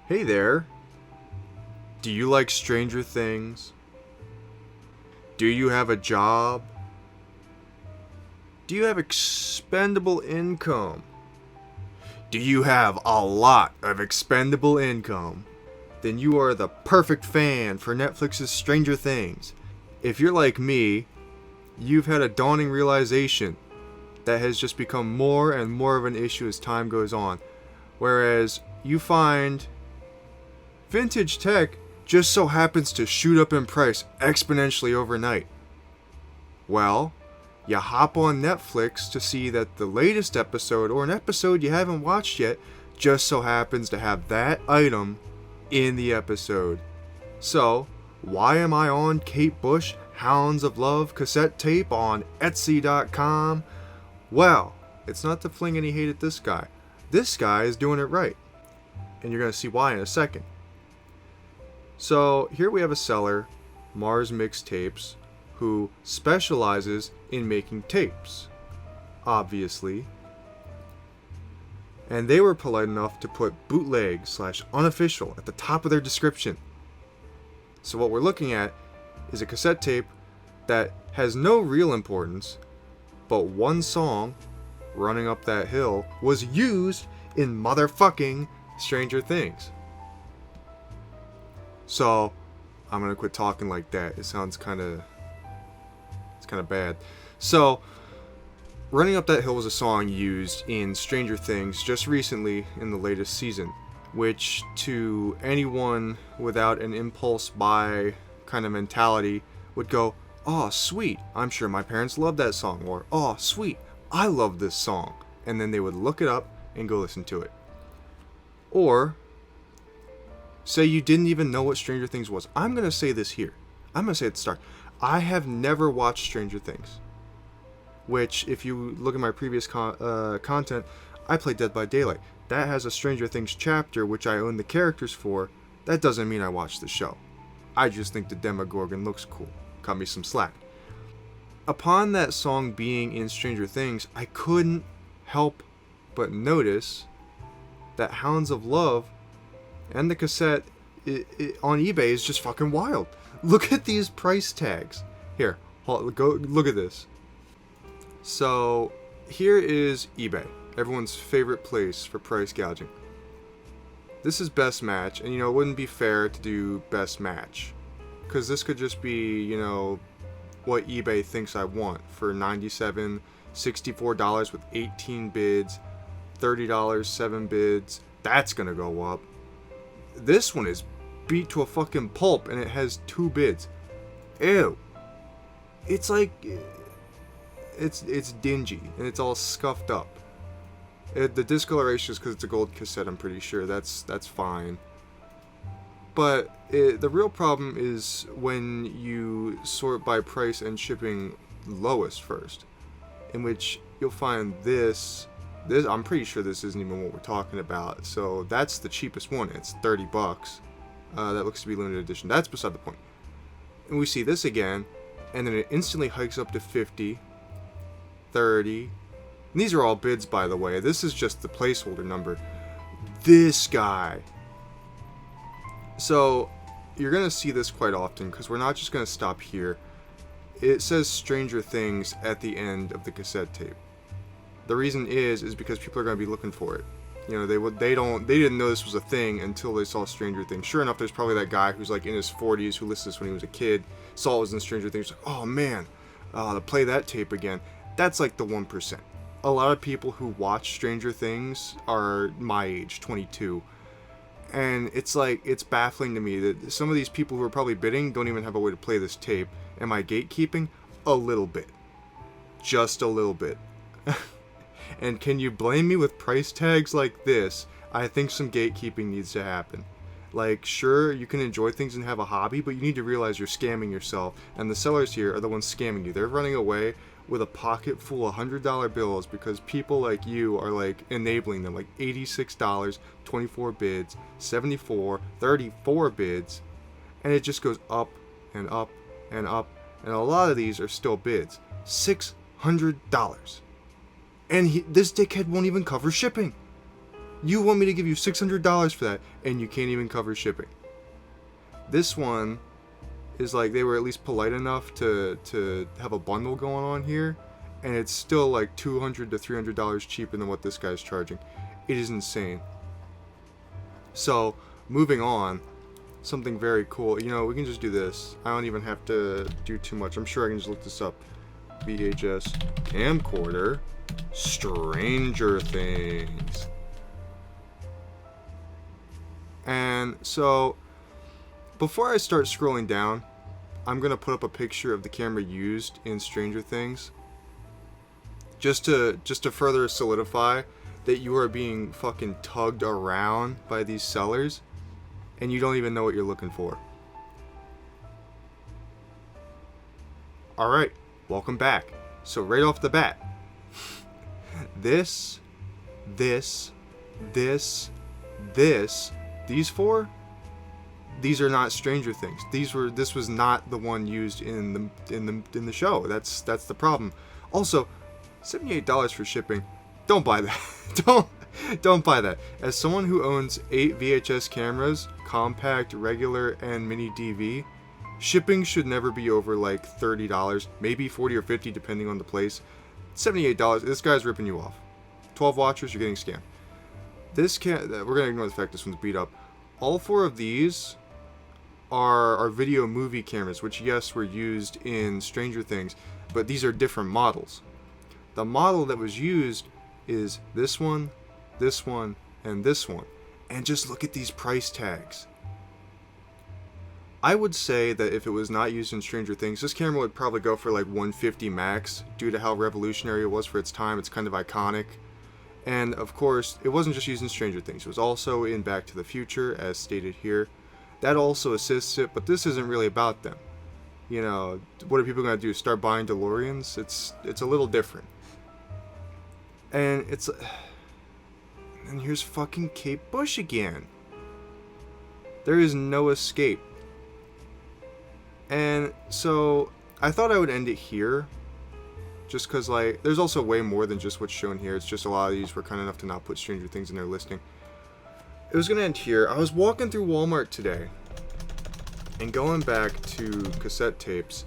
Hey there. Do you like Stranger Things? Do you have a job? Do you have expendable income? Do you have a lot of expendable income? Then you are the perfect fan for Netflix's Stranger Things. If you're like me, you've had a dawning realization that has just become more and more of an issue as time goes on. Whereas you find vintage tech just so happens to shoot up in price exponentially overnight. Well, you hop on Netflix to see that the latest episode, or an episode you haven't watched yet, just so happens to have that item in the episode. So, why am I on Kate Bush Hounds of Love cassette tape on Etsy.com? Well, it's not to fling any hate at this guy. This guy is doing it right. And you're going to see why in a second. So here we have a seller, Mars Mixtapes, who specializes in making tapes, obviously. And they were polite enough to put bootleg/unofficial at the top of their description. So what we're looking at is a cassette tape that has no real importance, but one song, Running Up That Hill, was used in motherfucking Stranger Things. So, I'm gonna quit talking like that. It sounds kind of bad. So, Running Up That Hill was a song used in Stranger Things just recently in the latest season, which to anyone without an impulse buy kind of mentality would go, "Oh, sweet, I'm sure my parents love that song," or "Oh, sweet, I love this song," and then they would look it up and go listen to it. Or say you didn't even know what Stranger Things was. I'm going to say this here. I'm going to say at the start. I have never watched Stranger Things. Which, if you look at my previous content, I played Dead by Daylight. That has a Stranger Things chapter which I own the characters for. That doesn't mean I watched the show. I just think the Demogorgon looks cool. Cut me some slack. Upon that song being in Stranger Things, I couldn't help but notice that Hounds of Love and the cassette on eBay is just fucking wild. Look at these price tags. Here, go look at this. So, here is eBay, everyone's favorite place for price gouging. This is best match, and it wouldn't be fair to do best match, because this could just be, what eBay thinks I want for $97, $64 with 18 bids, $30, 7 bids. That's gonna go up. This one is beat to a fucking pulp and it has 2 bids. Ew. It's like, it's dingy and it's all scuffed up. The discoloration is because it's a gold cassette, I'm pretty sure. That's fine. But the real problem is when you sort by price and shipping lowest first, in which you'll find this. I'm pretty sure this isn't even what we're talking about. So that's the cheapest one. It's $30. That looks to be limited edition. That's beside the point. And we see this again, and then it instantly hikes up to 50, 30. And these are all bids, by the way. This is just the placeholder number. This guy. So you're going to see this quite often, because we're not just going to stop here. It says Stranger Things at the end of the cassette tape. The reason is because people are going to be looking for it. They didn't know this was a thing until they saw Stranger Things. Sure enough, there's probably that guy who's like in his 40s who listened to this when he was a kid, saw it was in Stranger Things, like, oh man, to play that tape again. That's like the 1%. A lot of people who watch Stranger Things are my age, 22. And it's baffling to me that some of these people who are probably bidding don't even have a way to play this tape. Am I gatekeeping? A little bit. Just a little bit. And can you blame me with price tags like this? I think some gatekeeping needs to happen. Like, sure, you can enjoy things and have a hobby, but you need to realize you're scamming yourself. And the sellers here are the ones scamming you. They're running away with a pocket full of $100 bills because people like you are like enabling them. Like $86, 24 bids, 74, 34 bids. And it just goes up and up and up. And a lot of these are still bids. $600. And this dickhead won't even cover shipping. You want me to give you $600 for that, and you can't even cover shipping. This one is like, they were at least polite enough to have a bundle going on here, and it's still like $200 to $300 cheaper than what this guy's charging. It is insane. So, moving on, something very cool. You know, we can just do this. I don't even have to do too much. I'm sure I can just look this up. VHS camcorder, Stranger Things. And so, before I start scrolling down, I'm going to put up a picture of the camera used in Stranger Things. Just to further solidify that you are being fucking tugged around by these sellers and you don't even know what you're looking for. Alright, welcome back. So right off the bat, these four, these are not Stranger Things. This was not the one used in the show. That's the problem. Also, $78 for shipping. Don't buy that. Don't buy that. As someone who owns 8 VHS cameras, compact, regular, and mini DV, shipping should never be over like $30, maybe $40 or $50 depending on the place. $78, this guy's ripping you off. 12 watchers, you're getting scammed. We're gonna ignore the fact this one's beat up. All 4 of these are video movie cameras, which yes were used in Stranger Things, but these are different models. The model that was used is this one, and this one. And just look at these price tags. I would say that if it was not used in Stranger Things, this camera would probably go for like $150 max, due to how revolutionary it was for its time. It's kind of iconic. And of course, it wasn't just used in Stranger Things, it was also in Back to the Future, as stated here. That also assists it, but this isn't really about them. You know, what are people going to do? Start buying DeLoreans? It's a little different. And here's fucking Kate Bush again. There is no escape. And so, I thought I would end it here. Just because, like, there's also way more than just what's shown here. It's just a lot of these were kind enough to not put Stranger Things in their listing. It was going to end here. I was walking through Walmart today, and going back to cassette tapes,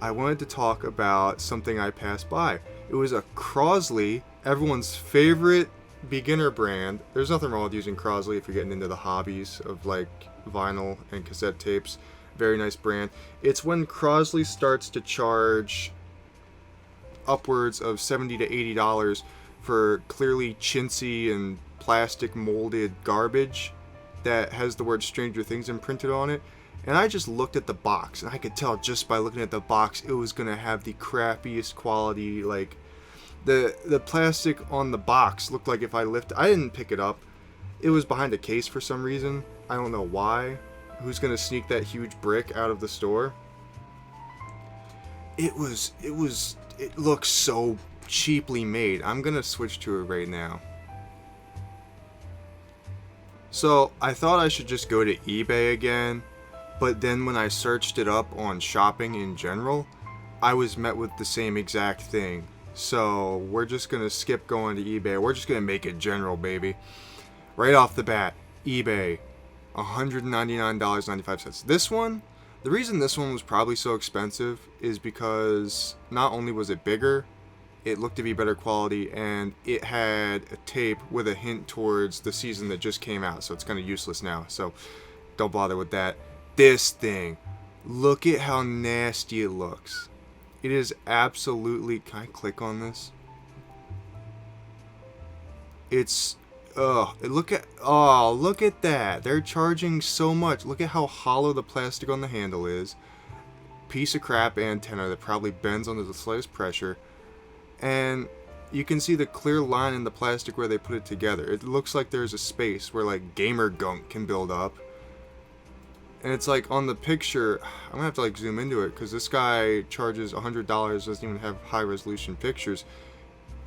I wanted to talk about something I passed by. It was a Crosley, everyone's favorite beginner brand. There's nothing wrong with using Crosley if you're getting into the hobbies of like vinyl and cassette tapes. Very nice brand. It's when Crosley starts to charge upwards of $70 to $80 for clearly chintzy and plastic molded garbage that has the word Stranger Things imprinted on it. And I just looked at the box, and I could tell just by looking at the box it was gonna have the crappiest quality. Like the plastic on the box looked like if I didn't pick it up. It was behind a case for some reason. I don't know why. Who's gonna sneak that huge brick out of the store? It looks so cheaply made. I'm gonna switch to it right now. So I thought I should just go to eBay again, but then when I searched it up on shopping in general, I was met with the same exact thing. So we're just gonna skip going to eBay. We're just gonna make it general, baby. Right off the bat, eBay, $199.95. This one, the reason this one was probably so expensive is because not only was it bigger, it looked to be better quality, and it had a tape with a hint towards the season that just came out, so it's kind of useless now, so don't bother with that. This thing, look at how nasty it looks. It is absolutely, can I click on this? It's, look at that. They're charging so much. Look at how hollow the plastic on the handle is. Piece of crap antenna that probably bends under the slightest pressure. And you can see the clear line in the plastic where they put it together. It looks like there's a space where like gamer gunk can build up. And it's like on the picture, I'm gonna have to like zoom into it because this guy charges $100, doesn't even have high resolution pictures.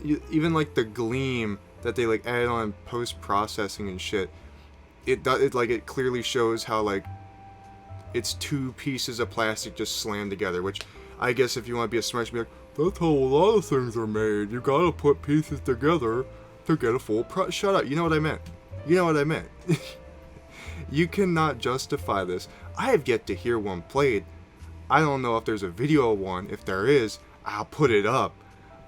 Even like the gleam that they like added on post processing and shit, it clearly shows how like it's 2 pieces of plastic just slammed together. Which I guess if you want to be a smart, you'd be like, that's how a lot of things are made. You gotta put pieces together to get a full shut up. You know what I meant. You know what I meant. You cannot justify this. I have yet to hear one played. I don't know if there's a video of one. If there is, I'll put it up.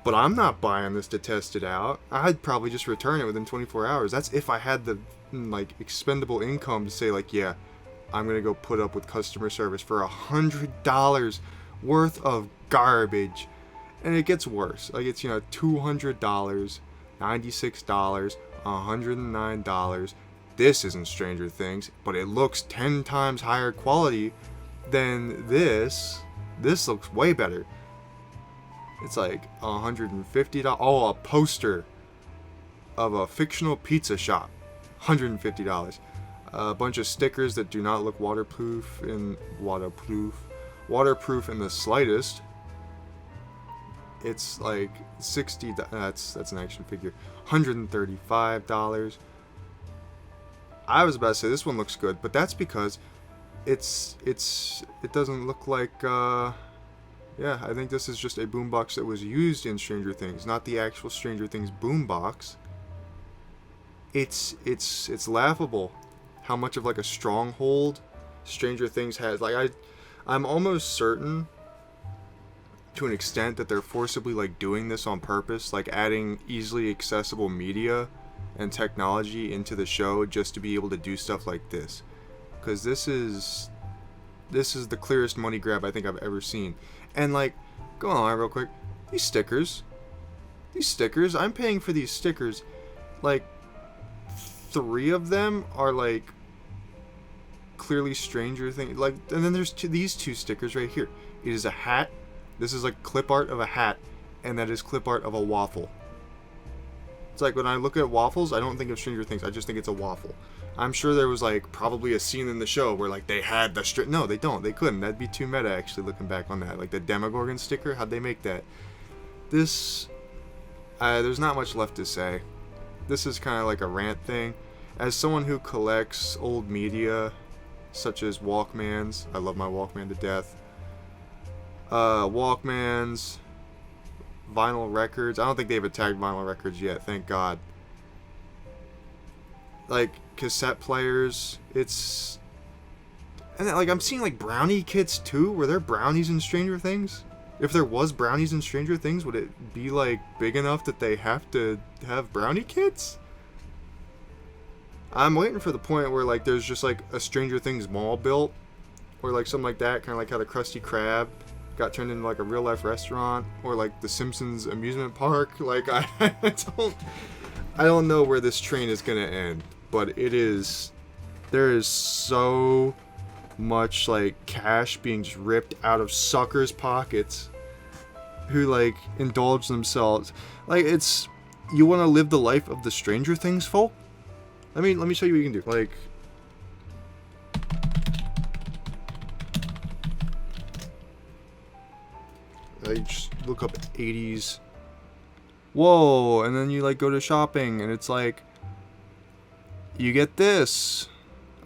But I'm not buying this to test it out. I'd probably just return it within 24 hours. That's if I had the like expendable income to say like, yeah, I'm gonna go put up with customer service for $100 worth of garbage. And it gets worse. Like it's, $200, $96, $109. This isn't Stranger Things, but it looks 10 times higher quality than this. This looks way better. It's like $150. Oh, a poster of a fictional pizza shop. $150. A bunch of stickers that do not look waterproof in the slightest. It's like $60. That's an action figure. $135. I was about to say this one looks good, but that's because it doesn't look like yeah, I think this is just a boombox that was used in Stranger Things, not the actual Stranger Things boombox. It's laughable how much of like a stronghold Stranger Things has. Like I'm almost certain to an extent that they're forcibly like doing this on purpose, like adding easily accessible media and technology into the show just to be able to do stuff like this. Because this is the clearest money grab I think I've ever seen. And like, go on real quick, these stickers, I'm paying for these stickers. Like 3 of them are like clearly Stranger Things, like, and then there's these 2 stickers right here. It is a hat. This is like clip art of a hat, and that is clip art of a waffle. It's like when I look at waffles, I don't think of Stranger Things. I just think it's a waffle. I'm sure there was like probably a scene in the show where like they had the no, they don't. They couldn't. That'd be too meta actually looking back on that. Like the Demogorgon sticker, how'd they make that? This, there's not much left to say. This is kind of like a rant thing. As someone who collects old media, such as Walkmans, I love my Walkman to death. Walkmans, vinyl records. I don't think they've tagged vinyl records yet, thank God. Like cassette players, and then, like I'm seeing like brownie kits too. Were there brownies in Stranger Things? If there was brownies in Stranger Things, would it be like big enough that they have to have brownie kits? I'm waiting for the point where like there's just like a Stranger Things mall built, or like something like that, kind of like how the Krusty Krab got turned into like a real life restaurant, or like the Simpsons amusement park. Like I don't know where this train is gonna end, but there is so much like cash being just ripped out of suckers' pockets who like indulge themselves. Like you want to live the life of the Stranger Things folk? Let me show you what you can do. Like, I just look up 80s. Whoa, and then you like go to shopping and it's like you get this.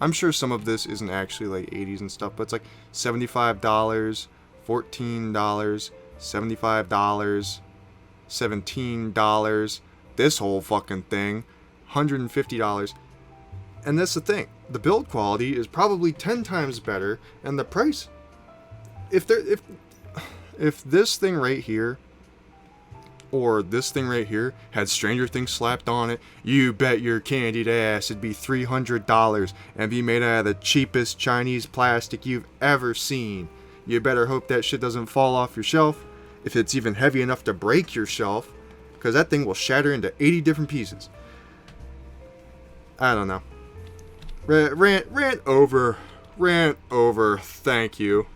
I'm sure some of this isn't actually like 80s and stuff, but it's like $75, $14, $75, $17, this whole fucking thing, $150. And that's the thing. The build quality is probably 10 times better, and the price, if this thing right here or this thing right here had Stranger Things slapped on it, you bet your candied ass it'd be $300 and be made out of the cheapest Chinese plastic you've ever seen. You better hope that shit doesn't fall off your shelf, if it's even heavy enough to break your shelf, because that thing will shatter into 80 different pieces. I don't know. Rant over. Thank you.